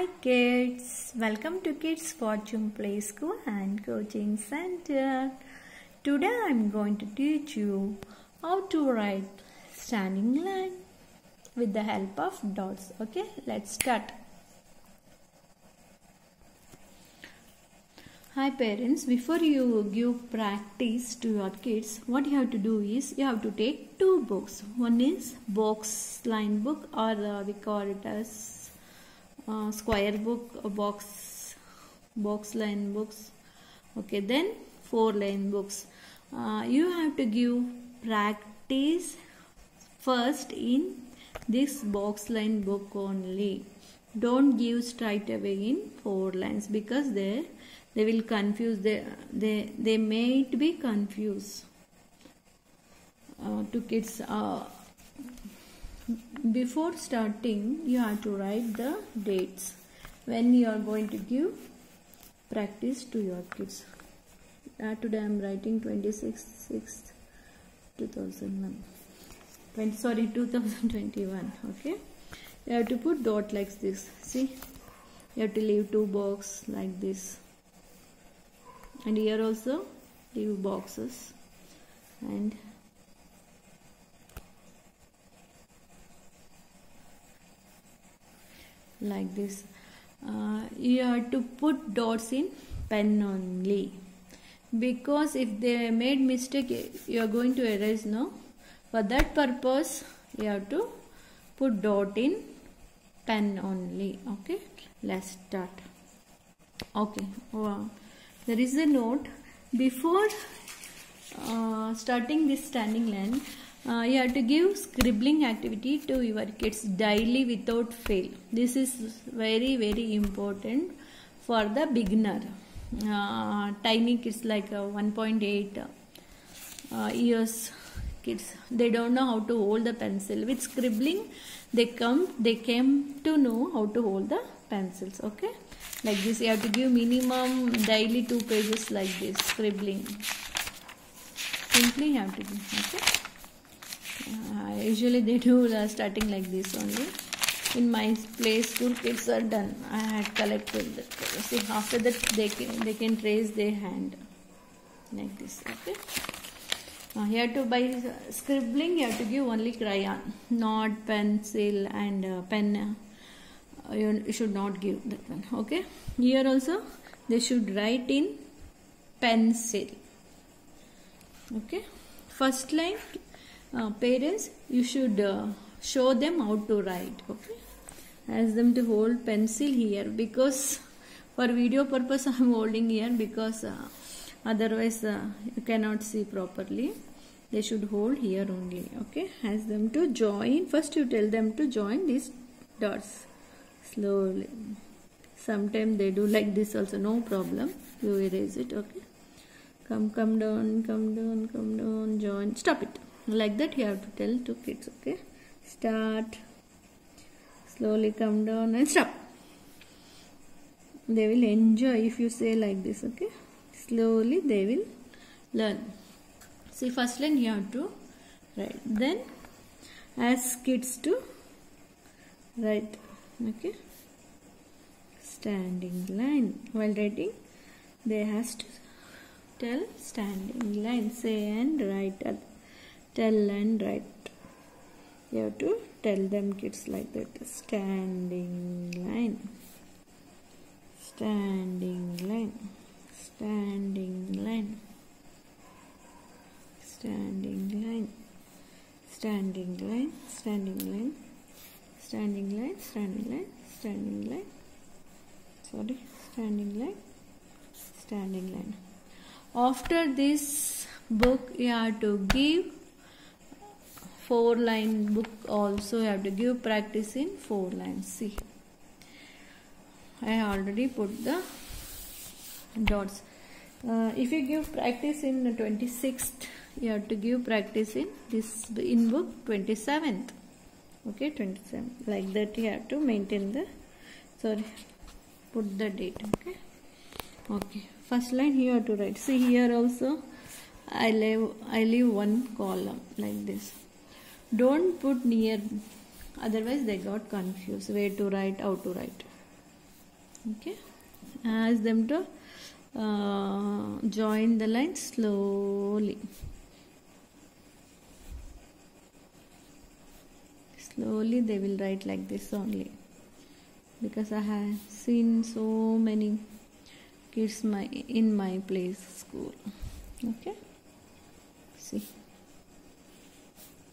Hi kids, welcome to Kids Fortune Play School and Coaching Center. Today I am going to teach you how to write standing line with the help of dots. Okay, let's start. Hi parents, before you give practice to your kids, what you have to do is you have to take two books. One is box line book, or we call it as square book, box line books. Okay, then 4-line books. You have to give practice first in this box line book only. Don't give straight away in 4 lines because they will confuse. They may be confused to kids. Before starting, you have to write the dates when you are going to give practice to your kids. Today I am writing 26/6/2021. Okay, you have to put dot like this. See, you have to leave 2 boxes like this, and here also leave boxes, and like this. You have to put dots in pen only, because if they made mistake, you are going to erase. No, for that purpose you have to put dot in pen only. Okay, let's start. Okay, there is a note before starting this standing line. You have to give scribbling activity to your kids daily without fail. This is very important for the beginner. Tiny kids like 1.8 years kids, they don't know how to hold the pencil. With scribbling, they came to know how to hold the pencils. Okay, like this. You have to give minimum daily 2 pages like this scribbling. Simply you have to do. Okay. Usually they do starting like this only. In my play school, kids are done. I had collected that. See, after that they can trace their hand like this. Okay. Here to by scribbling, you have to give only crayon, not pencil and pen. You should not give that one. Okay. Here also they should write in pencil. Okay. First line. Parents, you should show them how to write. Okay, ask them to hold pencil here, because for video purpose I am holding here, because otherwise you cannot see properly. They should hold here only. Okay, ask them to join. First you tell them to join these dots slowly. Sometimes they do like this also, no problem. You erase it. Okay, come down, join, stop it. Like that you have to tell to kids. Okay, start, slowly come down and stop. They will enjoy if you say like this. Okay, slowly they will learn. See, first line you have to write, then ask kids to write. Okay, standing line. While writing, they has to tell standing line. Say and write. Tell and write. You have to tell them kids like that. Standing line. Standing line. Standing line. Standing line. Standing line. Standing line. Standing line. Standing line. Standing line. Sorry. Standing line. Standing line. After this book, you have to give 4-line book also. You have to give practice in 4 lines. See, I already put the dots. If you give practice in the 26th, you have to give practice in this in book 27th. Okay, 27th. Like that you have to maintain the, put the date. Okay, first line you have to write. See, here also I leave 1 column like this. Don't put near, otherwise they got confused where to write, how to write. Okay, ask them to join the line slowly. Slowly they will write like this only, because I have seen so many kids in my place school. Okay, see,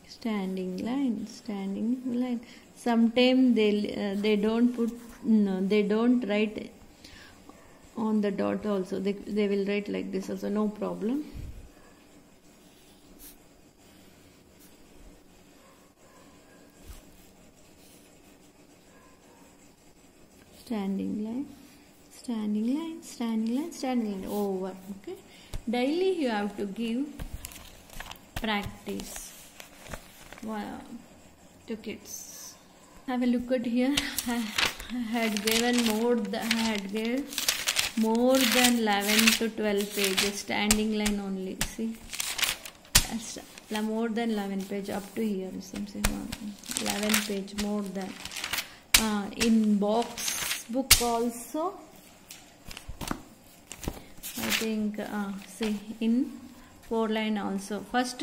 standing line. Sometimes they don't put, no, they don't write on the dot also. They will write like this also, no problem. Standing line, over. Okay, daily you have to give practice to kids. Have a look at here. I had given more than 11 to 12 pages, standing line only. See, more than 11 page up to here. 11 page more than. In book also, I think, see, in 4 line also. First,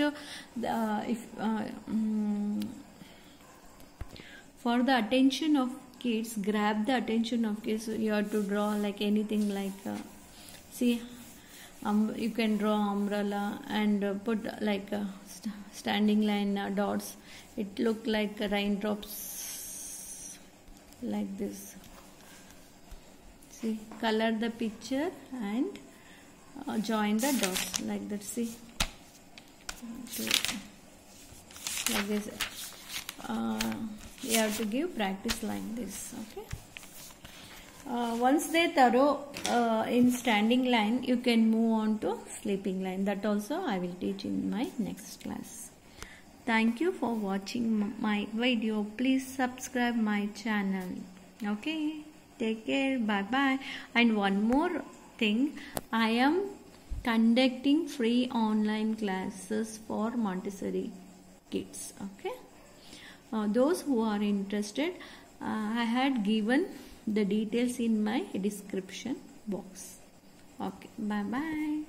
for the attention of kids, grab the attention of kids, you have to draw like anything like, see, you can draw umbrella and put like standing line dots. It look like raindrops, like this. See, color the picture and join the dots like that. See, like this. You have to give practice like this. Okay. Once they thorough in standing line, you can move on to sleeping line. That also I will teach in my next class. Thank you for watching my video. Please subscribe my channel. Okay. Take care. Bye bye. And one more thing, I am conducting free online classes for Montessori kids. Okay. Those who are interested, I had given the details in my description box. Okay. Bye bye.